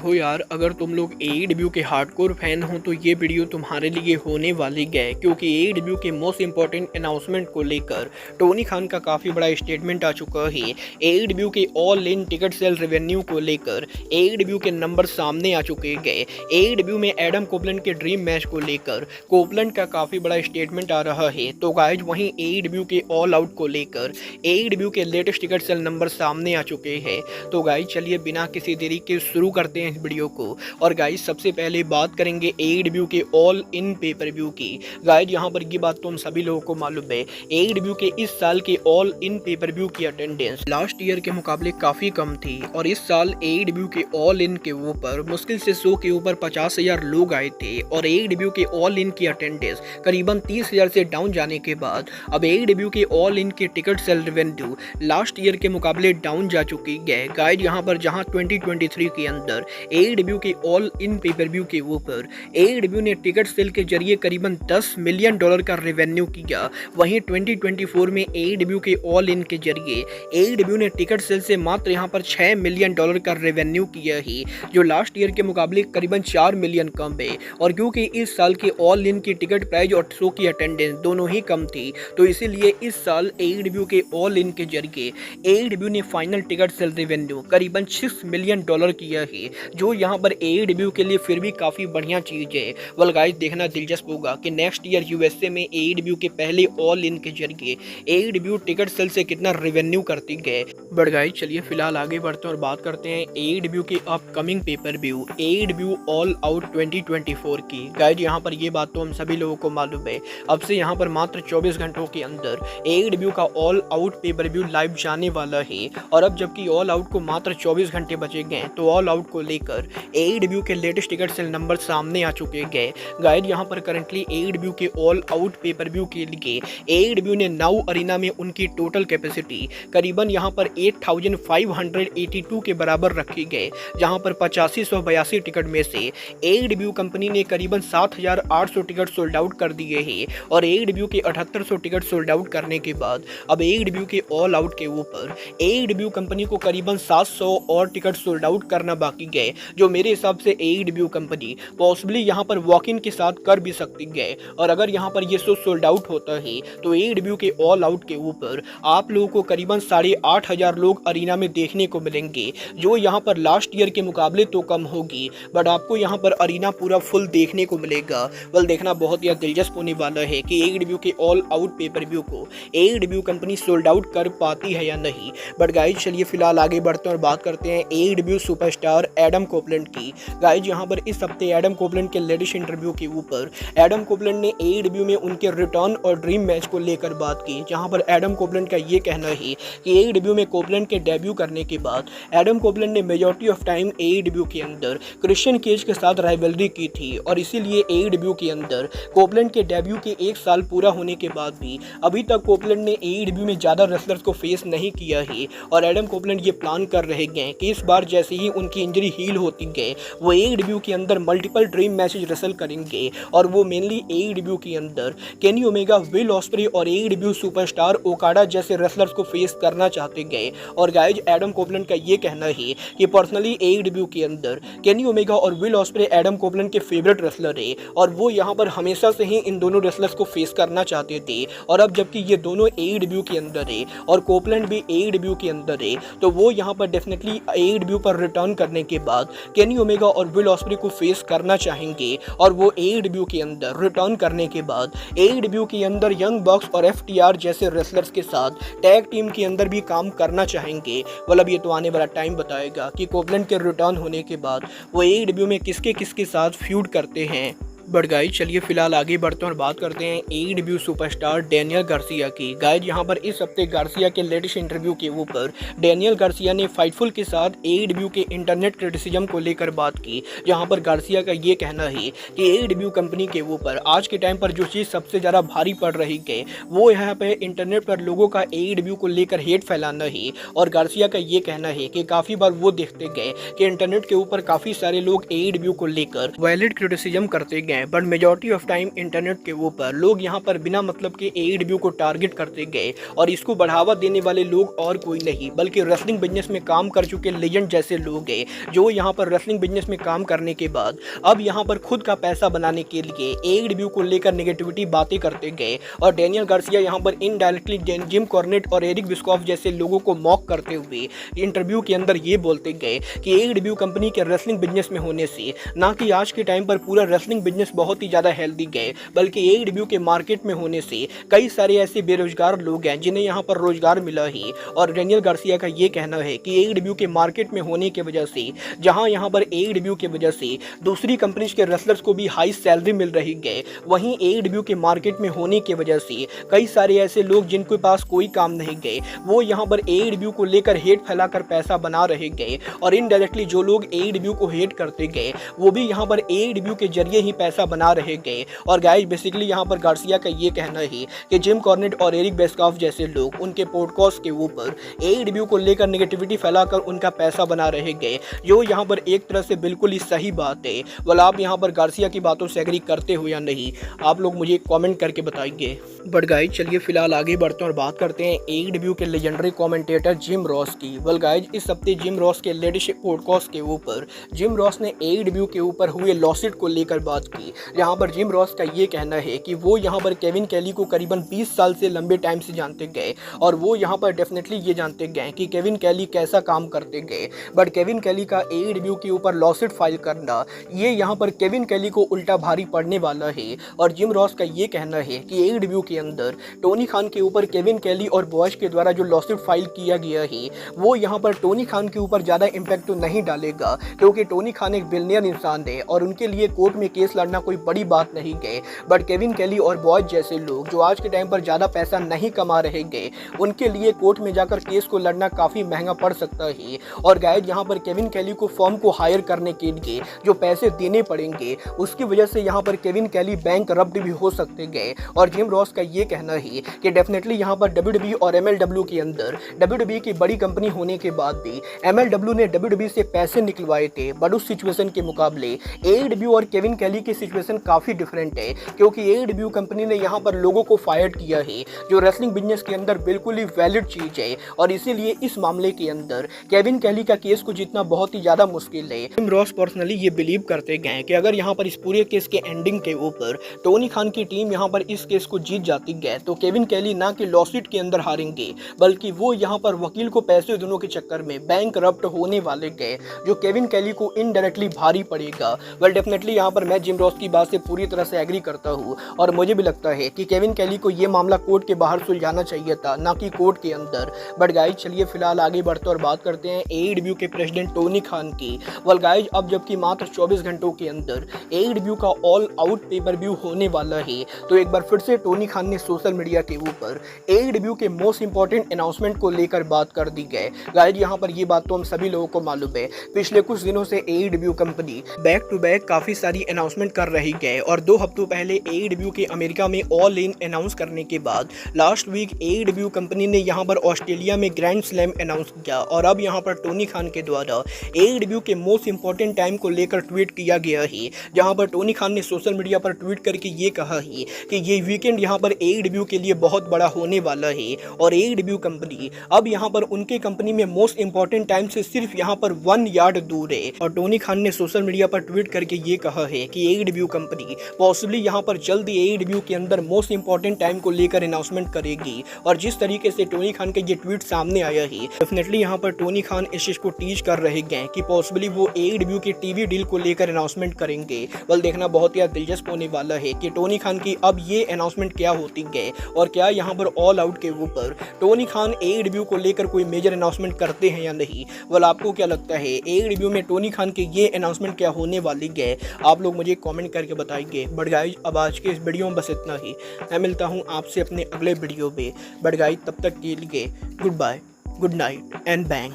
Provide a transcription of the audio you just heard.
देखो यार, अगर तुम लोग एईडब्ल्यू के हार्डकोर फैन हो तो ये वीडियो तुम्हारे लिए होने वाली है, क्योंकि एईडब्ल्यू के मोस्ट इंपॉर्टेंट अनाउंसमेंट को लेकर टोनी खान का काफ़ी बड़ा स्टेटमेंट आ चुका है। एईडब्ल्यू के all in ticket sale revenue को लेकर एईडब्ल्यू के नंबर सामने आ चुके हैं। एईडब्ल्यू में एडम कोपलैंड के ड्रीम मैच को लेकर कोपलैंड का काफ़ी बड़ा स्टेटमेंट आ रहा है। तो गाइज वहीं एईडब्ल्यू के ऑल आउट को लेकर एईडब्ल्यू के लेटेस्ट टिकट सेल नंबर सामने आ चुके हैं। तो गाइज चलिए बिना किसी देरी के शुरू करते हैं इस वीडियो को। और गाइज सबसे पहले बात करेंगे एईडब्ल्यू के ऑल इन पेपर व्यू की। गाइज यहाँ पर ये बात तो हम सभी लोगों को मालूम है, एईडब्ल्यू के इस साल के ऑल इन पेपर व्यू की अटेंडेंस लास्ट ईयर के मुकाबले काफ़ी कम थी और इस साल एईडब्ल्यू के ऑल इन के ऊपर मुश्किल से 100 के ऊपर 50,000 लोग आए थे और एईडब्ल्यू के ऑल इन की अटेंडेंस करीबन 30,000 से डाउन जाने के बाद अब एईडब्ल्यू के ऑल इन के ticket sale revenue last year के मुकाबले डाउन जा चुकी है। गाइज यहाँ पर जहाँ 2023 के अंदर एईडब्ल्यू के ऑल इन पेपर व्यू के ऊपर एईडब्ल्यू ने टिकट सेल के जरिए करीबन $10 मिलियन का रेवेन्यू किया, वहीं 2024 में एईडब्ल्यू के ऑल इन के जरिए एईडब्ल्यू ने टिकट सेल से मात्र यहाँ पर $6 मिलियन का रेवेन्यू किया है, जो लास्ट ईयर के मुकाबले करीबन 4 मिलियन कम है। और क्योंकि इस साल के ऑल इन की टिकट प्राइस और शो की अटेंडेंस दोनों ही कम थी, तो इसीलिए इस साल एईडब्ल्यू के ऑल इन के जरिए एईडब्ल्यू ने फाइनल टिकट सेल रेवेन्यू करीबन $6 मिलियन किया है, जो यहाँ पर एईडब्ल्यू के लिए फिर भी काफ़ी बढ़िया चीज़ है। वेल गाइस देखना दिलचस्प होगा कि नेक्स्ट ईयर यूएसए में एईडब्ल्यू के पहले ऑल इन के जरिए एईडब्ल्यू टिकट सेल से कितना रेवेन्यू करती है। बट गाइस चलिए फिलहाल आगे बढ़ते हैं और बात करते हैं एईडब्ल्यू के upcoming pay per view AEW all out 2024 की। गाइस यहाँ पर ये बात तो हम सभी लोगों को मालूम है, अब से यहाँ पर मात्र 24 घंटों के अंदर एईडब्ल्यू का all out pay per view live जाने वाला है। और अब जबकि ऑल आउट को मात्र 24 घंटे बचे गए तो ऑल आउट को लेकर एईडब्ल्यू के लेटेस्ट टिकट सेल नंबर सामने आ चुके हैं। गाइड यहाँ पर करंटली एईडब्ल्यू के ऑल आउट पेपर व्यू के लिए एईडब्ल्यू ने नाउ अरीना में उनकी टोटल कैपेसिटी करीबन यहाँ पर 8,582 के बराबर रखी गए, जहाँ पर 8582 टिकट में से एईडब्ल्यू कंपनी ने करीबन 7,800 टिकट सोल्ड आउट कर दिए हैं। और एईडब्ल्यू के 7800 टिकट सोल्ड आउट करने के बाद अब एईडब्ल्यू के ऑल आउट के ऊपर एईडब्ल्यू कंपनी को करीबन 700 और टिकट सोल्ड आउट करना बाकी है, जो मेरे हिसाब से एईडब्ल्यू कंपनी पॉसिबली यहाँ पर वॉक इन के साथ कर भी सकती है। और अगर यहाँ पर ये शो सोल्ड आउट होता है तो एईडब्ल्यू के ऑल आउट के ऊपर आप लोगों को करीबन 8,500 लोग अरीना में देखने को मिलेंगे, जो यहाँ पर लास्ट ईयर के मुकाबले तो कम होगी, बट आपको यहाँ पर अरीना पूरा फुल देखने को मिलेगा। वेल देखना बहुत ही दिलचस्प होने वाला है कि एईडब्ल्यू के ऑल आउट पेपर व्यू को एईडब्ल्यू कंपनी सोल्ड आउट कर पाती है या नहीं। बट गाइज चलिए फिलहाल आगे बढ़ते हैं और बात करते हैं एईडब्ल्यू सुपरस्टार एडम कोपलैंड की। गाइज यहाँ पर इस हफ्ते एडम कोपलैंड के लेटेस्ट इंटरव्यू के ऊपर एडम कोपलैंड ने एईडब्ल्यू में उनके रिटर्न और ड्रीम मैच को लेकर बात की, जहाँ पर एडम कोपलैंड का ये कहना है कि एईडब्ल्यू में कोपलैंड के डेब्यू करने के बाद एडम कोपलैंड ने मेजॉरिटी ऑफ टाइम एईडब्ल्यू के अंदर क्रिश्चियन केज के साथ राइवलरी की थी और इसीलिए एईडब्ल्यू के अंदर कोपलैंड के डेब्यू के 1 साल पूरा होने के बाद भी अभी तक कोपलैंड ने एईडब्ल्यू में ज़्यादा रेसलर्स को फेस नहीं किया है। और एडम कोपलैंड ये प्लान कर रहे हैं कि इस बार जैसे ही उनकी इंजरी हील होती है वो एईडब्ल्यू के अंदर मल्टीपल ड्रीम मैचेज रेसल करेंगे, और वो मेनली एईडब्ल्यू के अंदर केनी ओमेगा, विल ऑस्प्रे और एईडब्ल्यू सुपरस्टार ओकाडा जैसे रेसलर्स को फेस करना चाहते हैं। और गाइज एडम कोपलैंड का ये कहना है कि पर्सनली एईडब्ल्यू के अंदर केनी ओमेगा और विल ऑस्प्रे एडम कोपलैंड के फेवरेट रेसलर है और वो यहाँ पर हमेशा से ही इन दोनों रेसलर्स को फेस करना चाहते थे। और अब जबकि ये दोनों एईडब्ल्यू के अंदर है और कोपलैंड भी एईडब्ल्यू के अंदर है, तो वो यहाँ पर डेफिनेटली एईडब्ल्यू पर रिटर्न करने के बाद केनी ओमेगा और विल ऑस्प्रे को फेस करना चाहेंगे। और वो एईडब्ल्यू के अंदर रिटर्न करने के बाद एईडब्ल्यू के अंदर यंग बॉक्स और एफटीआर जैसे रेसलर्स के साथ टैग टीम के अंदर भी काम करना चाहेंगे। मतलब ये तो आने वाला टाइम बताएगा कि कोपलैंड के रिटर्न होने के बाद वो एईडब्ल्यू में किसके साथ फ्यूड करते हैं। बट गाइज चलिए फिलहाल आगे बढ़ते हैं और बात करते हैं एईडब्ल्यू सुपरस्टार डेनियल गार्सिया की। गाइज यहाँ पर इस हफ्ते गार्सिया के लेटेस्ट इंटरव्यू के ऊपर डेनियल गार्सिया ने फाइटफुल के साथ एईडब्ल्यू के इंटरनेट क्रिटिसिज्म को लेकर बात की, जहाँ पर गार्सिया का ये कहना है कि एईडब्ल्यू कंपनी के ऊपर आज के टाइम पर जो चीज़ सबसे ज़्यादा भारी पड़ रही है वो यहाँ पे इंटरनेट पर लोगों का एईडब्ल्यू को लेकर हेट फैलाना है। और गार्सिया का ये कहना है कि काफ़ी बार वो देखते गए कि इंटरनेट के ऊपर काफ़ी सारे लोग एईडब्ल्यू को लेकर वैलिड क्रिटिसिज्म करते गए गए, but majority of time internet के ऊपर लोग यहाँ पर बिना मतलब के AEW को टारगेट करते गए और इसको बढ़ावा देने वाले लोग और कोई नहीं बल्कि रेसलिंग बिजनेस में काम कर चुके लेजेंड जैसे लोग हैं, जो यहाँ पर रेसलिंग बिजनेस में काम करने के बाद अब यहाँ पर खुद का पैसा बनाने के लिए AEW को लेकर नेगेटिविटी बातें करते गए। और डैनियल गार्सिया यहाँ पर इनडायरेक्टली जिम कॉर्नेट और एरिक बिस्कॉफ जैसे लोगों को मॉक करते हुए इंटरव्यू के अंदर ये बोलते गए कि AEW कंपनी के रेसलिंग बिजनेस में होने से ना कि आज के टाइम पर पूरा रेसलिंग बिजनेस बहुत ही ज़्यादा हेल्दी गए, बल्कि AEW के मार्केट में होने से कई सारे ऐसे बेरोजगार लोग हैं जिन्हें यहाँ पर रोजगार मिला है। और डैनियल गार्सिया का ये कहना है कि AEW के मार्केट में होने की वजह से जहाँ यहाँ पर AEW की वजह से दूसरी कंपनीज के रेसलर्स को भी हाई सैलरी मिल रही है, वहीं AEW के मार्केट में होने की वजह से कई सारे ऐसे लोग जिनके पास कोई काम नहीं गए वो यहाँ पर AEW को लेकर हेट फैलाकर पैसा बना रहे गए। और इनडायरेक्टली जो लोग AEW को हेट करते गए वो भी यहाँ पर AEW के जरिए ही पैसा बना रहे गए। और गाइस बेसिकली यहाँ पर गार्सिया का ये कहना है कि जिम कॉर्नेट और एरिक बिस्कॉफ जैसे लोग उनके पॉडकास्ट के ऊपर AEW को लेकर नेगेटिविटी फैलाकर उनका पैसा बना रहे गए, जो यहाँ पर एक तरह से बिल्कुल ही सही बात है। वाल आप यहाँ पर गार्सिया की बातों से एग्री करते हो या नहीं, आप लोग मुझे कमेंट करके बताइए। बट गाइज चलिए फिलहाल आगे बढ़ते हैं और बात करते हैं AEW के लेजेंडरी कमेंटेटर जिम रॉस की। वेल गाइज इस हफ्ते जिम रॉस के लेटेस्ट पॉडकास्ट के ऊपर जिम रॉस ने AEW के ऊपर हुए लॉसिट को लेकर बात की, जहां पर जिम रॉस का ये कहना है कि वो यहां पर केविन कैली को करीबन 20 साल से लंबे टाइम से जानते गए और वो यहां पर डेफिनेटली ये जानते गए कि केविन कैली कैसा काम करते गए। बट केविन कैली का AEW के ऊपर लॉसिट फाइल करना ये यहां पर केविन कैली को उल्टा भारी पड़ने वाला है। और जिम रॉस का ये कहना है कि AEW के अंदर टोनी खान के ऊपर केविन कैली और बॉयज के द्वारा जो लॉसिट फाइल किया गया है वो यहाँ पर टोनी खान के ऊपर ज़्यादा इम्पैक्ट तो नहीं डालेगा, क्योंकि टोनी खान एक बिलियनियर इंसान है और उनके लिए कोर्ट में केस लड़ना कोई बड़ी बात नहीं गए। बट केविन कैली और बॉयज जैसे लोग जो आज के टाइम पर ज़्यादा पैसा नहीं कमा रहे गए उनके लिए कोर्ट में जाकर केस को लड़ना काफ़ी महंगा पड़ सकता है। और गाइज यहाँ पर केविन कैली को फर्म को हायर करने के लिए जो पैसे देने पड़ेंगे उसकी वजह से यहाँ पर केविन कैली बैंक करप्ट भी हो सकते गए। और जिम रॉस का ये कहना है कि डेफिनेटली यहाँ पर WWE और MLW के अंदर WWE की बड़ी कंपनी होने के बाद भी MLW ने WWE से पैसे निकलवाए थे, बट उस सिचुएशन के मुकाबले AEW और केविन कैली की सिचुएशन काफ़ी डिफरेंट है, क्योंकि AEW कंपनी ने यहाँ पर लोगों को फायर किया है जो रेसलिंग बिजनेस के अंदर बिल्कुल ही वैलिड चीज़ है। और इसीलिए इस मामले के अंदर केविन कैली का केस को जीतना बहुत ही ज़्यादा मुश्किल है। जिम रॉस पर्सनली ये बिलीव करते गए कि अगर यहाँ पर इस पूरे केस के एंडिंग के ऊपर टोनी खान की टीम यहाँ पर इस केस को जीत जाती है तो केविन कैली ना कि लॉसिट के अंदर हारेंगे बल्कि वो यहाँ पर वकील को पैसे देने के चक्कर में बैंक करप्ट होने वाले गए, जो केविन कैली को इनडायरेक्टली भारी पड़ेगा। वेल डेफिनेटली यहाँ पर मैं जिम रॉस की बात से पूरी तरह से एग्री करता हूँ और मुझे भी लगता है कि केविन कैली को ये मामला कोर्ट के बाहर सुलझाना चाहिए था, ना कि कोर्ट के अंदर। बट गाइज चलिए फिलहाल आगे बढ़ते और बात करते हैं AEW के प्रेसिडेंट टोनी खान की। वेल गाइज अब जबकि मात्र 24 घंटों के अंदर AEW का ऑल आउट पेपर व्यू होने वाला है तो एक बार फिर से टोनी खान ने सोशल मीडिया के ऊपर AEW के मोस्ट इंपॉर्टेंट अनाउंसमेंट को लेकर बात कर दी गई। गाइज यहाँ पर ये बात तो हम सभी लोगों को मालूम है, पिछले कुछ दिनों से AEW company back to back काफी सारी अनाउंसमेंट कर रही है और 2 हफ्तों पहले AEW के अमेरिका में ऑल इन अनाउंस करने के बाद लास्ट वीक AEW कंपनी ने यहाँ पर ऑस्ट्रेलिया में ग्रैंड स्लैम अनाउंस किया। और अब यहाँ पर टोनी खान के द्वारा AEW के मोस्ट इंपॉर्टेंट टाइम को लेकर ट्वीट किया गया है, जहाँ पर टोनी खान ने सोशल मीडिया पर ट्वीट करके ये कहा है कि ये वीकेंड यहाँ पर AEW के लिए बहुत बड़ा होने वाला है और AEW कंपनी अब यहाँ पर उनके कंपनी में मोस्ट इंपॉर्टेंट टाइम से सिर्फ यहाँ पर 1 यार्ड दूर है। और टोनी खान ने सोशल मीडिया पर ट्वीट करके ये कहा है कि AEW कंपनी पॉसिबली यहाँ पर जल्द AEW के अंदर मोस्ट इंपॉर्टेंट टाइम को लेकर अनाउंसमेंट करेगी। और जिस तरीके से टोनी खान का ये ट्वीट सामने आया है डेफिनेटली यहाँ पर टोनी खान इस चीज को टीच कर रहे हैं कि पॉसिबली वो AEW की टीवी डील को लेकर अनाउंसमेंट करेंगे। बल देखना बहुत ही दिलचस्प होने वाला है कि टोनी खान की अब ये अनाउंसमेंट क्या होती है और क्या यहाँ पर ऑल आउट के ऊपर टोनी खान AEW को लेकर कोई मेजर अनाउंसमेंट करते हैं या नहीं। वल आपको क्या लगता है AEW में टोनी खान के ये अनाउंसमेंट क्या होने वाली है, आप लोग मुझे कमेंट करके बताइए। बट गाइज अब आज के इस वीडियो में बस इतना ही, मैं मिलता हूँ आपसे अपने अगले वीडियो में। बट गाइज तब तक के लिए good bye, good night and bang.